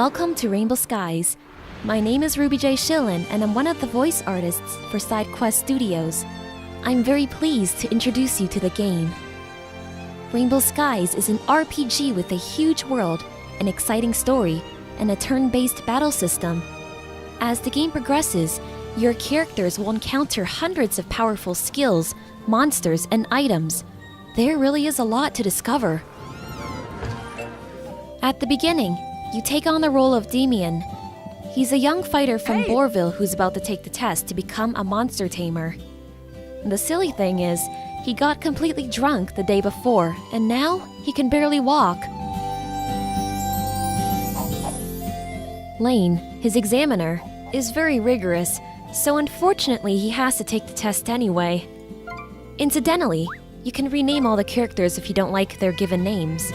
Welcome to Rainbow Skies. My name is Ruby J. Shilin, and I'm one of the voice artists for SideQuest Studios. I'm very pleased to introduce you to the game. Rainbow Skies is an RPG with a huge world, an exciting story, and a turn-based battle system. As the game progresses, your characters will encounter hundreds of powerful skills, monsters, and items. There really is a lot to discover. At the beginning, you take on the role of Damien. He's a young fighter from Bourville who's about to take the test to become a monster tamer. The silly thing is, he got completely drunk the day before, and now he can barely walk. Lane, his examiner, is very rigorous, so unfortunately he has to take the test anyway. Incidentally, you can rename all the characters if you don't like their given names.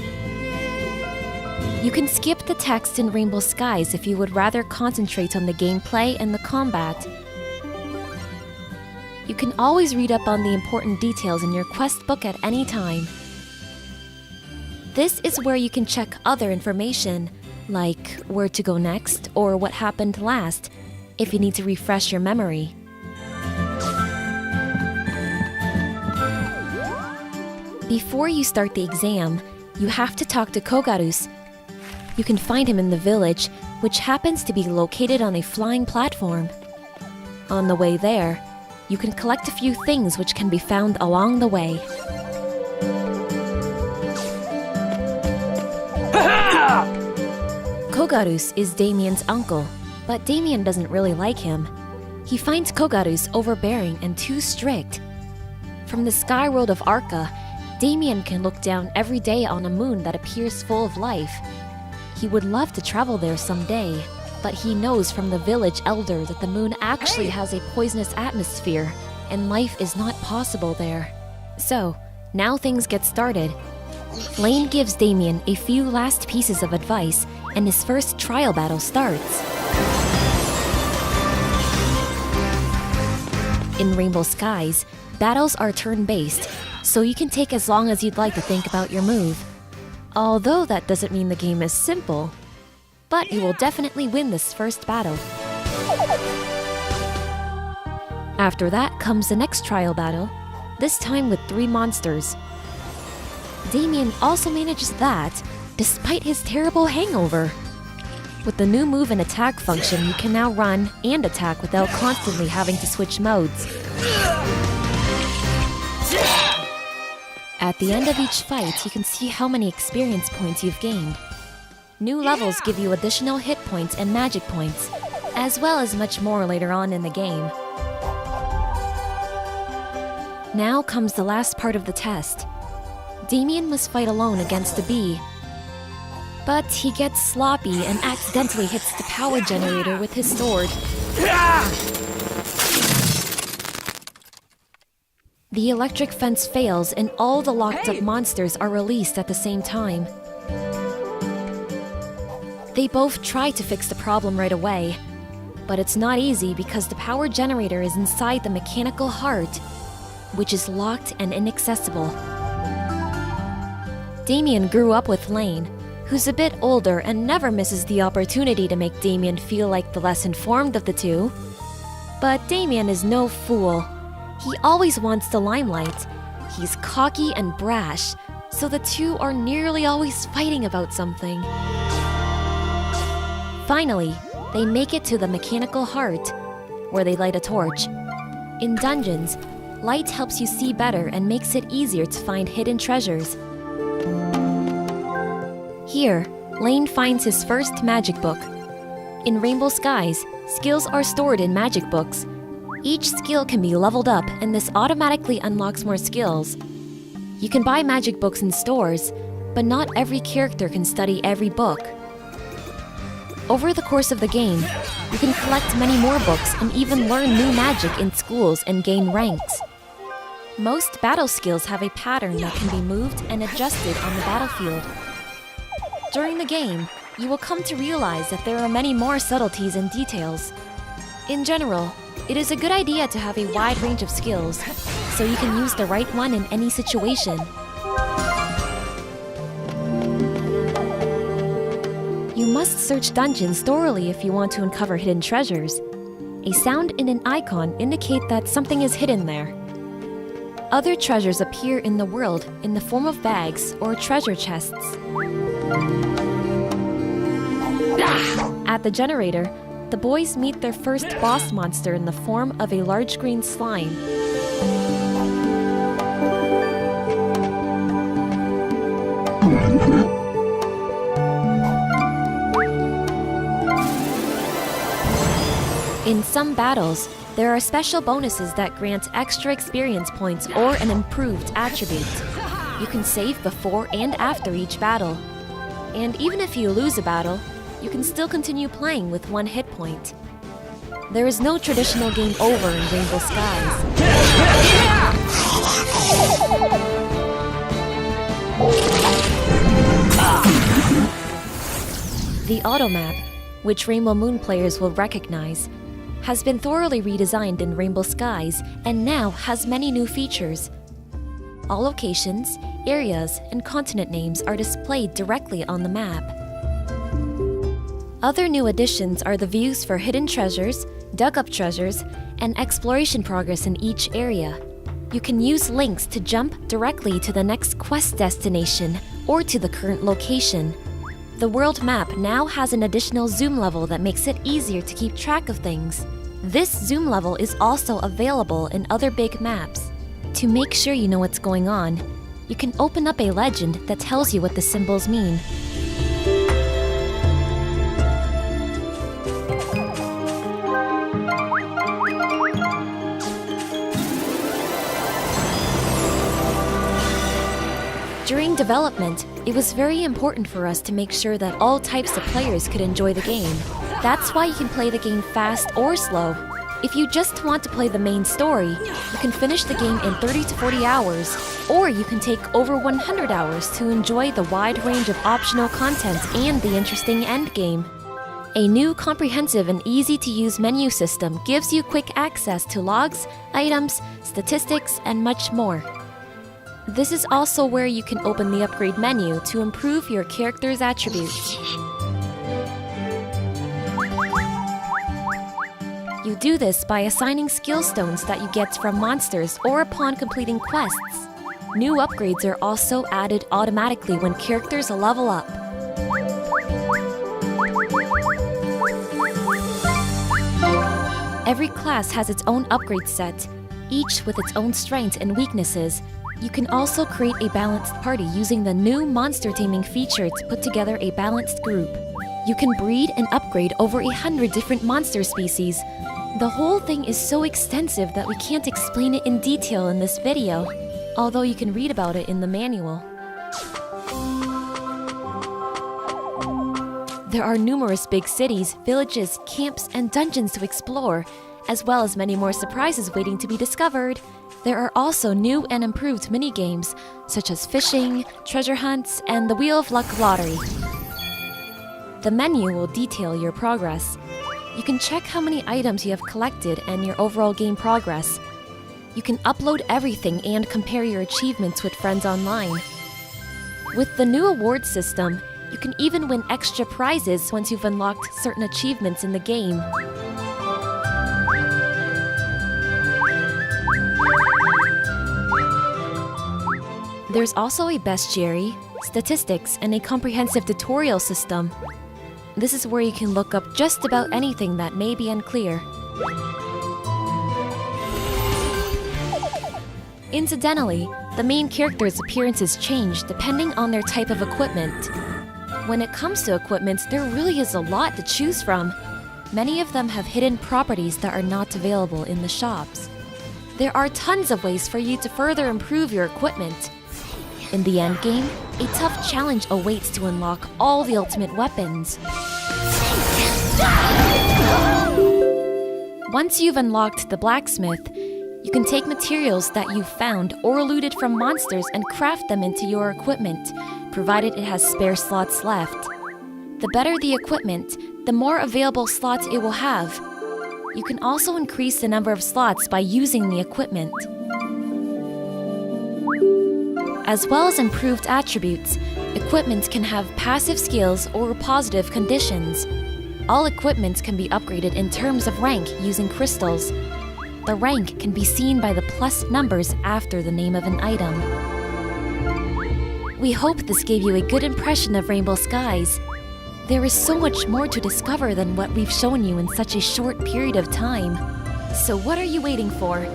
You can skip the text in Rainbow Skies if you would rather concentrate on the gameplay and the combat. You can always read up on the important details in your quest book at any time. This is where you can check other information, like where to go next or what happened last, if you need to refresh your memory. Before you start the exam, you have to talk to Kogarus. You can find him in the village, which happens to be located on a flying platform. On the way there, you can collect a few things which can be found along the way. Kogarus is Damien's uncle, but Damien doesn't really like him. He finds Kogarus overbearing and too strict. From the sky world of Arca, Damien can look down every day on a moon that appears full of life. He would love to travel there someday, but he knows from the village elder that the moon actually has a poisonous atmosphere, and life is not possible there. So, now things get started. Lane gives Damien a few last pieces of advice, and his first trial battle starts. In Rainbow Skies, battles are turn-based, so you can take as long as you'd like to think about your move. Although that doesn't mean the game is simple, but you will definitely win this first battle. After that comes the next trial battle, this time with 3 monsters. Damien also manages that, despite his terrible hangover. With the new move and attack function, you can now run and attack without constantly having to switch modes. At the end of each fight, you can see how many experience points you've gained. New levels give you additional hit points and magic points, as well as much more later on in the game. Now comes the last part of the test. Damien must fight alone against a bee. But he gets sloppy and accidentally hits the power generator with his sword. The electric fence fails and all the locked-up monsters are released at the same time. They both try to fix the problem right away, but it's not easy because the power generator is inside the mechanical heart, which is locked and inaccessible. Damien grew up with Lane, who's a bit older and never misses the opportunity to make Damien feel like the less informed of the two. But Damien is no fool. He always wants the limelight. He's cocky and brash, so the two are nearly always fighting about something. Finally, they make it to the mechanical heart, where they light a torch. In dungeons, light helps you see better and makes it easier to find hidden treasures. Here, Lane finds his first magic book. In Rainbow Skies, skills are stored in magic books. Each skill can be leveled up, and this automatically unlocks more skills. You can buy magic books in stores, but not every character can study every book. Over the course of the game, you can collect many more books and even learn new magic in schools and gain ranks. Most battle skills have a pattern that can be moved and adjusted on the battlefield. During the game, you will come to realize that there are many more subtleties and details. In general, it is a good idea to have a wide range of skills, so you can use the right one in any situation. You must search dungeons thoroughly if you want to uncover hidden treasures. A sound and an icon indicate that something is hidden there. Other treasures appear in the world in the form of bags or treasure chests. At the generator, the boys meet their first boss monster in the form of a large green slime. In some battles, there are special bonuses that grant extra experience points or an improved attribute. You can save before and after each battle. And even if you lose a battle, you can still continue playing with 1 hit point. There is no traditional game over in Rainbow Skies. The auto map, which Rainbow Moon players will recognize, has been thoroughly redesigned in Rainbow Skies and now has many new features. All locations, areas, and continent names are displayed directly on the map. Other new additions are the views for hidden treasures, dug-up treasures, and exploration progress in each area. You can use links to jump directly to the next quest destination or to the current location. The world map now has an additional zoom level that makes it easier to keep track of things. This zoom level is also available in other big maps. To make sure you know what's going on, you can open up a legend that tells you what the symbols mean. During development, it was very important for us to make sure that all types of players could enjoy the game. That's why you can play the game fast or slow. If you just want to play the main story, you can finish the game in 30 to 40 hours, or you can take over 100 hours to enjoy the wide range of optional content and the interesting endgame. A new comprehensive and easy-to-use menu system gives you quick access to logs, items, statistics, and much more. This is also where you can open the upgrade menu to improve your character's attributes. You do this by assigning skill stones that you get from monsters or upon completing quests. New upgrades are also added automatically when characters level up. Every class has its own upgrade set, each with its own strengths and weaknesses. You can also create a balanced party using the new monster taming feature to put together a balanced group. You can breed and upgrade over 100 different monster species. The whole thing is so extensive that we can't explain it in detail in this video, although you can read about it in the manual. There are numerous big cities, villages, camps, and dungeons to explore, as well as many more surprises waiting to be discovered. There are also new and improved mini-games, such as fishing, treasure hunts, and the Wheel of Luck lottery. The menu will detail your progress. You can check how many items you have collected and your overall game progress. You can upload everything and compare your achievements with friends online. With the new award system, you can even win extra prizes once you've unlocked certain achievements in the game. There's also a bestiary, statistics, and a comprehensive tutorial system. This is where you can look up just about anything that may be unclear. Incidentally, the main character's appearances change depending on their type of equipment. When it comes to equipment, there really is a lot to choose from. Many of them have hidden properties that are not available in the shops. There are tons of ways for you to further improve your equipment. In the endgame, a tough challenge awaits to unlock all the ultimate weapons. Once you've unlocked the Blacksmith, you can take materials that you've found or looted from monsters and craft them into your equipment, provided it has spare slots left. The better the equipment, the more available slots it will have. You can also increase the number of slots by using the equipment. As well as improved attributes, Equipment can have passive skills or positive conditions. All equipment can be upgraded in terms of rank using crystals. The rank can be seen by the plus numbers after the name of an item. We hope this gave you a good impression of Rainbow Skies. There is so much more to discover than what we've shown you in such a short period of time. So what are you waiting for?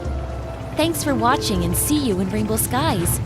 Thanks for watching and see you in Rainbow Skies!